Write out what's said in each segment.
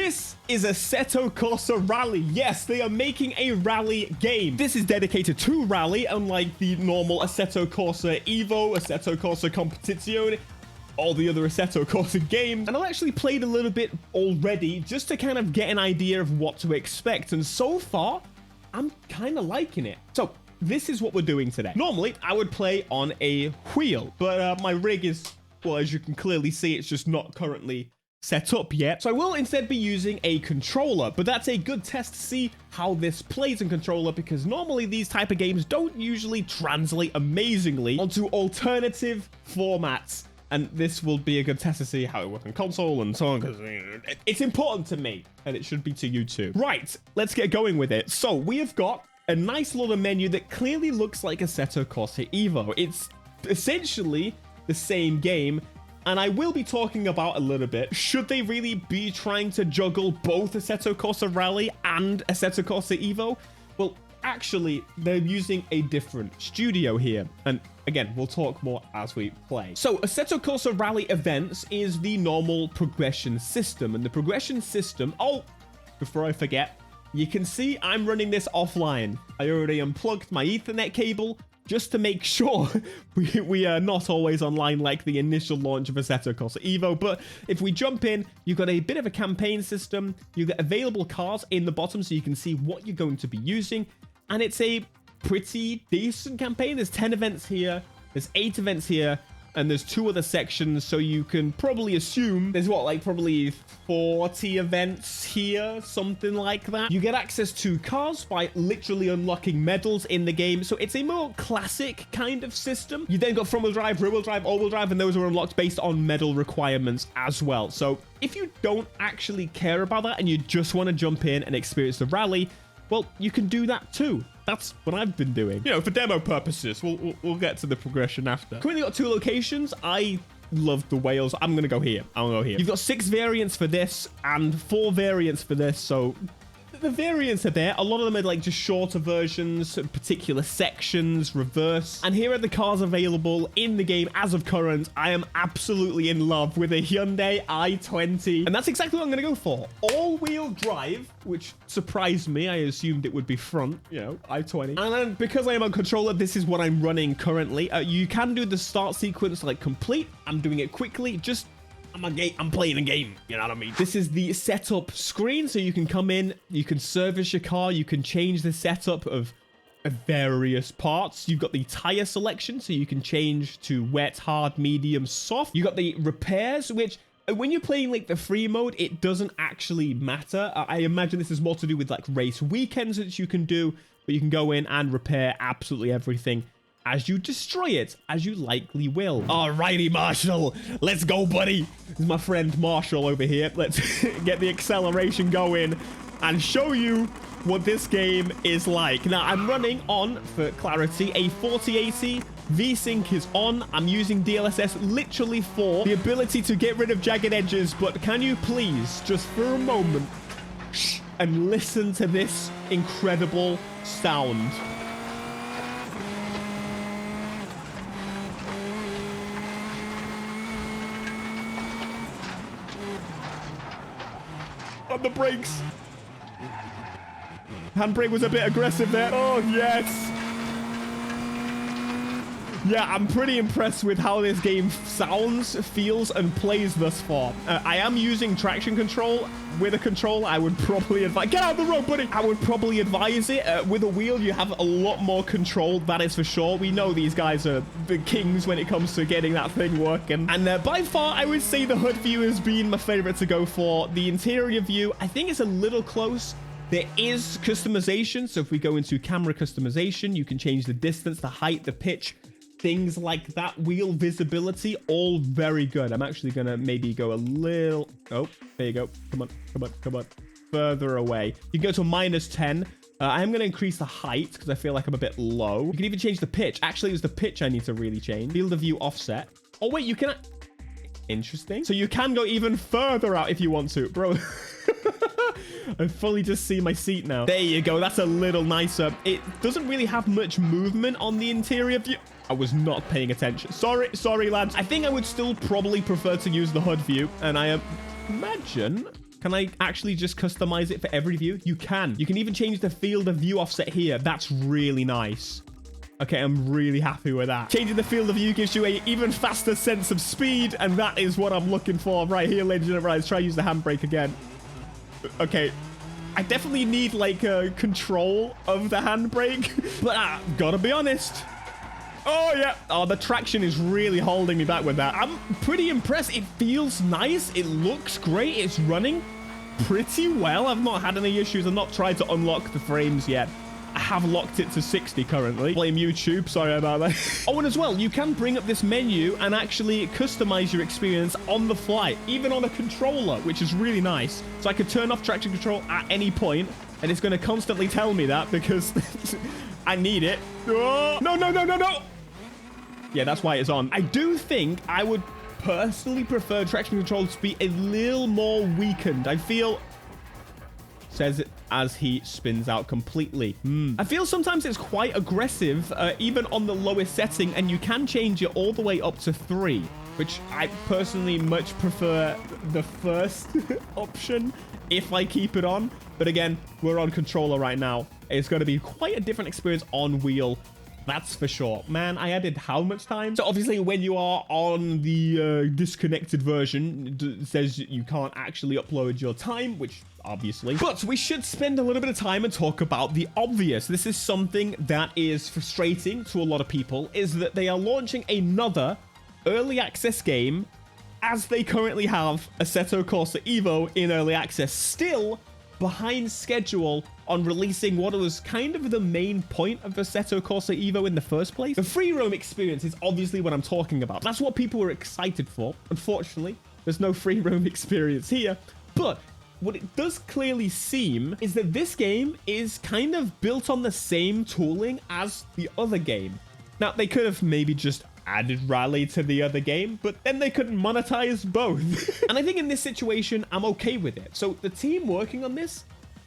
This is Assetto Corsa Rally. Yes, they are making a rally game. This is dedicated to rally, unlike the normal Assetto Corsa Evo, Assetto Corsa Competizione, all the other Assetto Corsa games. And I've actually played a little bit already just to kind of get an idea of what to expect. And so far, I'm kind of liking it. So this is what we're doing today. Normally, I would play on a wheel, but my rig is, well, as you can clearly see, it's just not currently set up yet. So I will instead be using a controller, but that's a good test to see how this plays in controller, because normally these type of games don't usually translate amazingly onto alternative formats. And this will be a good test to see how it works on console and so on, because it's important to me, and it should be to you too. Right, let's get going with it. So we have got a nice little menu that clearly looks like Assetto Corsa Evo. It's essentially the same game, and I will be talking about a little bit, should they really be trying to juggle both Assetto Corsa Rally and Assetto Corsa Evo? Well, actually, they're using a different studio here, and again, we'll talk more as we play. So, Assetto Corsa Rally events is the normal progression system, and the progression system, oh, before I forget, you can see I'm running this offline. I already unplugged my Ethernet cable, just to make sure we are not always online like the initial launch of Assetto Corsa Evo. But if we jump in, you've got a bit of a campaign system. You've got available cars in the bottom so you can see what you're going to be using. And it's a pretty decent campaign. There's 10 events here. There's 8 events here. And there's 2 other sections, so you can probably assume there's what, like probably 40 events here, something like that. You get access to cars by literally unlocking medals in the game, so it's a more classic kind of system. You then got front-wheel drive, rear-wheel drive, all-wheel drive, and those are unlocked based on medal requirements as well. So if you don't actually care about that and you just want to jump in and experience the rally, well, you can do that too. That's what I've been doing. You know, for demo purposes. We'll get to the progression after. Currently got 2 locations. I love the Wales. I'm going to go here. I'll go here. You've got 6 variants for this and 4 variants for this. So the variants are there. A lot of them are like just shorter versions, particular sections, reverse. And here are the cars available in the game as of current. I am absolutely in love with a Hyundai i20. And that's exactly what I'm going to go for. All-wheel drive, which surprised me. I assumed it would be front, you know, i20. And then because I am on controller, this is what I'm running currently. You can do the start sequence like complete. I'm doing it quickly. Just I'm playing a game, you know what I mean? This is the setup screen, so you can come in, you can service your car, you can change the setup of various parts. You've got the tire selection, so you can change to wet, hard, medium, soft. You got the repairs, which when you're playing like the free mode, it doesn't actually matter. I imagine this is more to do with like race weekends that you can do, but you can go in and repair absolutely everything as you destroy it, as you likely will. Alrighty, Marshall. Let's go, buddy. This is my friend Marshall over here. Let's get the acceleration going and show you what this game is like. Now, I'm running on, for clarity, a 4080. V-Sync is on. I'm using DLSS literally for the ability to get rid of jagged edges, but can you please, just for a moment, shh, and listen to this incredible sound. On the brakes. Handbrake was a bit aggressive there. Oh, yes. Yeah, I'm pretty impressed with how this game sounds, feels, and plays thus far. I am using traction control. With a control, I would probably advise... Get out of the road, buddy! I would probably advise it. With a wheel, you have a lot more control, that is for sure. We know these guys are the kings when it comes to getting that thing working. And by far, I would say the hood view has been my favorite to go for. The interior view, I think it's a little close. There is customization. So if we go into camera customization, you can change the distance, the height, the pitch, things like that. Wheel visibility, all very good. I'm actually going to maybe go a little... Oh, there you go. Come on, come on, come on. Further away. You can go to -10. I am going to increase the height because I feel like I'm a bit low. You can even change the pitch. Actually, it was the pitch I need to really change. Field of view offset. Oh, wait, you can... Interesting. So you can go even further out if you want to. Bro... I fully just see my seat now. There you go. That's a little nicer. It doesn't really have much movement on the interior view. I was not paying attention. Sorry, lads. I think I would still probably prefer to use the HUD view. And I imagine Can I actually just customize it for every view? You can. You can even change the field of view offset here. That's really nice. Okay, I'm really happy with that. Changing the field of view gives you an even faster sense of speed, and that is what I'm looking for right here, ladies and gentlemen. Let's try to use the handbrake again. Okay. I definitely need, like, control of the handbrake, but gotta be honest. Oh, yeah. Oh, the traction is really holding me back with that. I'm pretty impressed. It feels nice. It looks great. It's running pretty well. I've not had any issues. I've not tried to unlock the frames yet. I have locked it to 60 currently. Blame YouTube. Sorry about that. Oh, and as well, you can bring up this menu and actually customize your experience on the fly, even on a controller, which is really nice. So I could turn off traction control at any point, and it's going to constantly tell me that because I need it. Oh, no, no, no, no, no. Yeah, that's why it's on. I do think I would personally prefer traction control to be a little more weakened. I feel... Says it as he spins out completely. I feel sometimes it's quite aggressive, even on the lowest setting, and you can change it all the way up to 3, which I personally much prefer the first option if I keep it on. But again, we're on controller right now. It's going to be quite a different experience on wheel. That's for sure. Man, I added how much time? So obviously when you are on the disconnected version, it says you can't actually upload your time, which obviously. But we should spend a little bit of time and talk about the obvious. This is something that is frustrating to a lot of people, is that they are launching another early access game as they currently have Assetto Corsa Evo in early access, still behind schedule on releasing what was kind of the main point of Assetto Corsa Evo in the first place. The free roam experience is obviously what I'm talking about. That's what people were excited for. Unfortunately, there's no free roam experience here, but what it does clearly seem is that this game is kind of built on the same tooling as the other game. Now, they could have maybe just added Rally to the other game, but then they couldn't monetize both. And I think in this situation, I'm okay with it. So the team working on this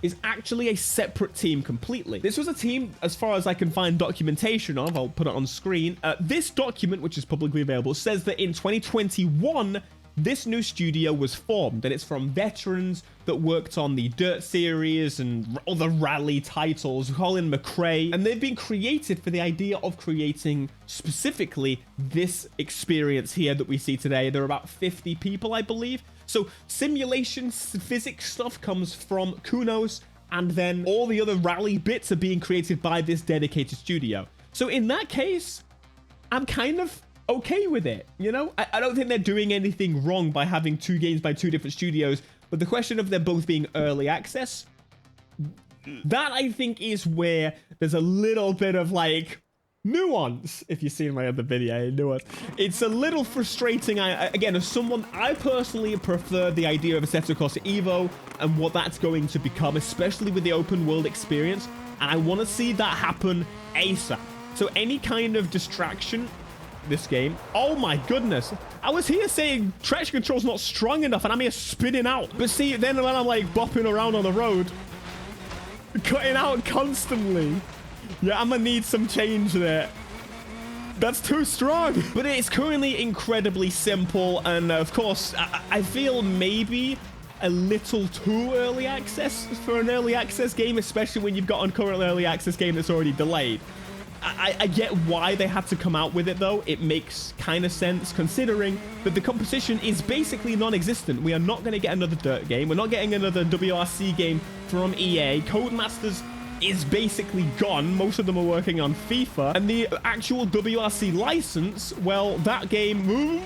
is actually a separate team completely. This was a team, as far as I can find documentation of, I'll put it on screen. This document, which is publicly available, says that in 2021, this new studio was formed, and it's from veterans that worked on the Dirt series and other rally titles, Colin McRae, and they've been created for the idea of creating specifically this experience here that we see today. There are about 50 people, I believe. So simulation physics stuff comes from Kunos, and then all the other rally bits are being created by this dedicated studio. So in that case, I'm kind of okay with it, you know? I don't think they're doing anything wrong by having two games by two different studios, but the question of them both being early access, that I think is where there's a little bit of like nuance. If you've seen my other video, nuance. It's a little frustrating. Again, as someone, I personally prefer the idea of Assetto Corsa Evo and what that's going to become, especially with the open world experience, and I want to see that happen ASAP. So any kind of distraction this game. Oh my goodness. I was here saying traction control's not strong enough and I'm here spinning out. But see, then when I'm like bopping around on the road, cutting out constantly. Yeah, I'm gonna need some change there. That's too strong. But it's currently incredibly simple. And of course, I feel maybe a little too early access for an early access game, especially when you've got a current early access game that's already delayed. I get why they had to come out with it, though. It makes kind of sense, considering that the competition is basically non-existent. We are not going to get another Dirt game. We're not getting another WRC game from EA. Codemasters is basically gone. Most of them are working on FIFA. And the actual WRC license, well, that game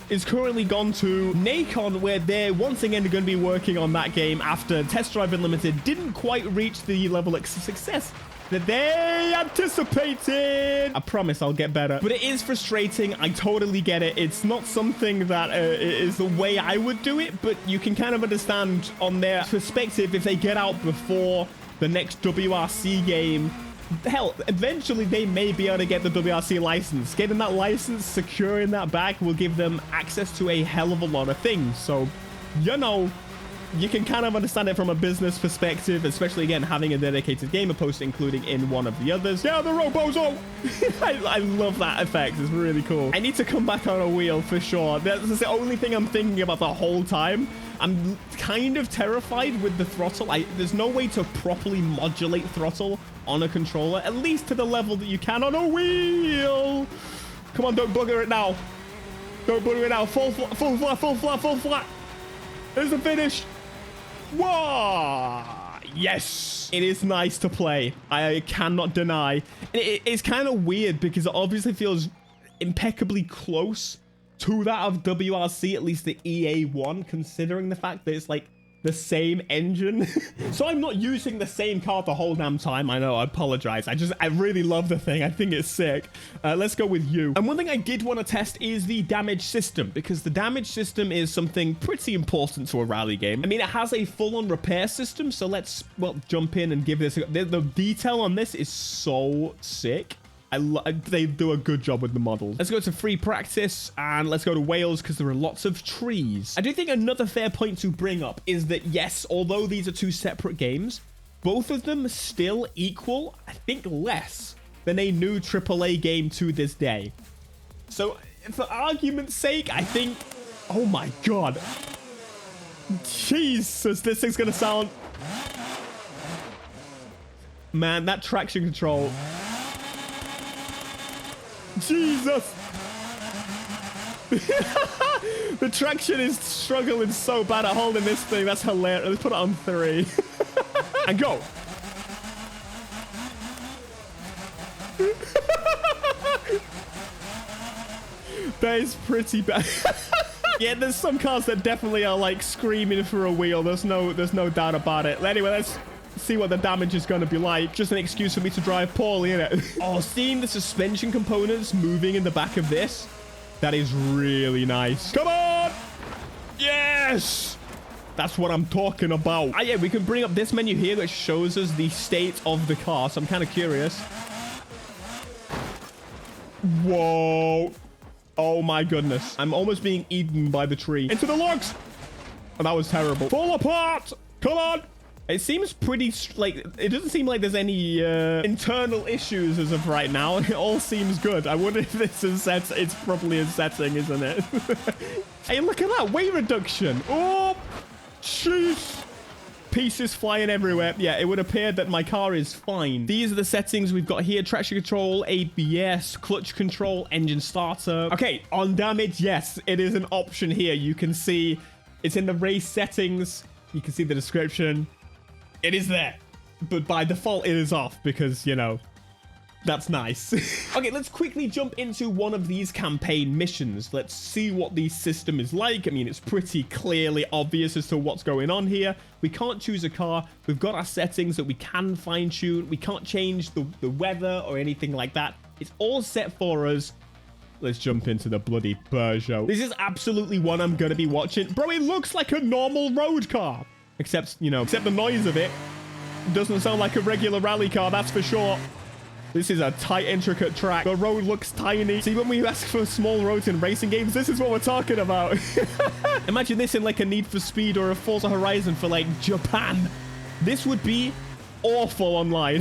is currently gone to Nacon, where they're once again going to be working on that game after Test Drive Unlimited didn't quite reach the level of success that they anticipated. I promise I'll get better. But it is frustrating. I totally get it. It's not something that is the way I would do it, but you can kind of understand on their perspective if they get out before the next WRC game. Hell, eventually they may be able to get the WRC license. Getting that license, securing that back will give them access to a hell of a lot of things. So, you know, you can kind of understand it from a business perspective, especially, again, having a dedicated gamer post including in one of the others. Yeah, the Robozo! I love that effect. It's really cool. I need to come back on a wheel for sure. That's the only thing I'm thinking about the whole time. I'm kind of terrified with the throttle. There's no way to properly modulate throttle on a controller, at least to the level that you can on a wheel. Come on, don't bugger it now. Don't bugger it now. Full flat, full flat, full flat, full flat. There's the finish. Whoa! Yes! It is nice to play. I cannot deny. It's kind of weird because it obviously feels impeccably close to that of WRC, at least the EA one, considering the fact that it's like the same engine. So I'm not using the same car the whole damn time. I know, I apologize. I really love the thing. I think it's sick. Let's go with you. And one thing I did want to test is the damage system, because the damage system is something pretty important to a rally game. I mean, it has a full-on repair system, so let's, well, jump in and give this a go. The detail on this is so sick. They do a good job with the models. Let's go to free practice and let's go to Wales because there are lots of trees. I do think another fair point to bring up is that, yes, although these are two separate games, both of them still equal, I think, less than a new AAA game to this day. So for argument's sake, I think, oh my God. Jesus, this thing's going to sound, man, that traction control. Jesus. The traction is struggling so bad at holding this thing. That's hilarious. Let's put it on 3. And go. That is pretty bad. Yeah, there's some cars that definitely are like screaming for a wheel. There's no doubt about it. Anyway, let's see what the damage is going to be like. Just an excuse for me to drive poorly, innit? Oh, seeing the suspension components moving in the back of this, that is really nice. Come on! Yes! That's what I'm talking about. Ah, yeah, we can bring up this menu here that shows us the state of the car, so I'm kind of curious. Whoa. Oh my goodness. I'm almost being eaten by the tree. Into the logs! Oh, that was terrible. Fall apart! Come on! It seems pretty, like, it doesn't seem like there's any internal issues as of right now. It all seems good. I wonder if this is set. It's probably a setting, isn't it? Hey, look at that weight reduction. Oh, jeez. Pieces flying everywhere. Yeah, it would appear that my car is fine. These are the settings we've got here. Traction control, ABS, clutch control, engine starter. Okay, on damage, yes, it is an option here. You can see it's in the race settings. You can see the description. It is there, but by default it is off because, you know, that's nice. Okay, let's quickly jump into one of these campaign missions. Let's see what the system is like. I mean, it's pretty clearly obvious as to what's going on here. We can't choose a car. We've got our settings that we can fine tune. We can't change the weather or anything like that. It's all set for us. Let's jump into the bloody Peugeot. This is absolutely one I'm going to be watching. Bro, it looks like a normal road car. Except, you know, except the noise of it doesn't sound like a regular rally car, that's for sure. This is a tight, intricate track. The road looks tiny. See, when we ask for small roads in racing games, this is what we're talking about. Imagine this in like a Need for Speed or a Forza Horizon for like Japan. This would be awful online.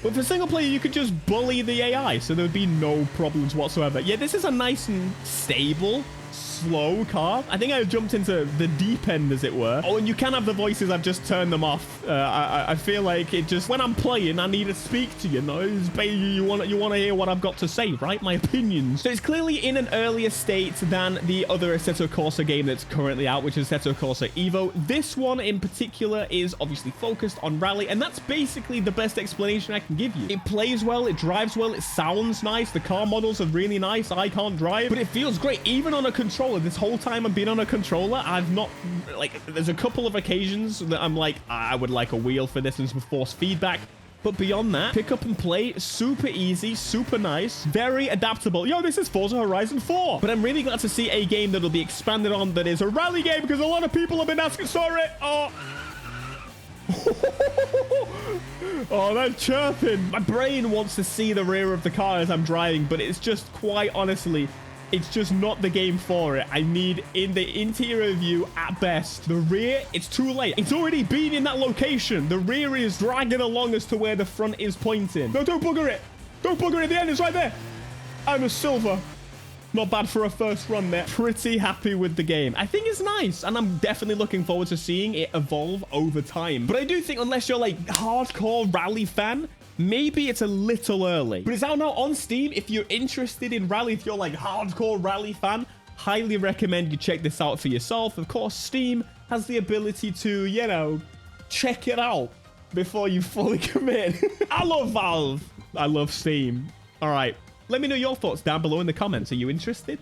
But for single player, you could just bully the AI, so there would be no problems whatsoever. Yeah, this is a nice and stable, slow car. I think I jumped into the deep end, as it were. Oh, and you can have the voices. I've just turned them off. I feel like it just, when I'm playing, I need to speak to you. No, you want to hear what I've got to say, right? My opinions. So it's clearly in an earlier state than the other Assetto Corsa game that's currently out, which is Assetto Corsa Evo. This one in particular is obviously focused on rally, and that's basically the best explanation I can give you. It plays well, it drives well, it sounds nice. The car models are really nice. I can't drive, but it feels great, even on a controller. This whole time I've been on a controller, I've not, like, there's a couple of occasions that I'm like, I would like a wheel for this and some force feedback. But beyond that, pick up and play, super easy, super nice, very adaptable. Yo, this is Forza Horizon 4. But I'm really glad to see a game that'll be expanded on that is a rally game, because a lot of people have been asking, sorry. Oh. Oh, they're chirping. My brain wants to see the rear of the car as I'm driving, but it's just, quite honestly, it's just not the game for it. I need in the interior view at best. The rear, it's too late. It's already been in that location. The rear is dragging along as to where the front is pointing. No, don't bugger it. Don't bugger it. The end is right there. I'm a silver. Not bad for a first run there. Pretty happy with the game. I think it's nice, and I'm definitely looking forward to seeing it evolve over time. But I do think unless you're like hardcore rally fan, maybe it's a little early. But it's out now on Steam. If you're interested in rally, if you're like hardcore rally fan, highly recommend you check this out for yourself. Of course, Steam has the ability to, you know, check it out before you fully commit. I love Valve. I love Steam. All right. Let me know your thoughts down below in the comments. Are you interested?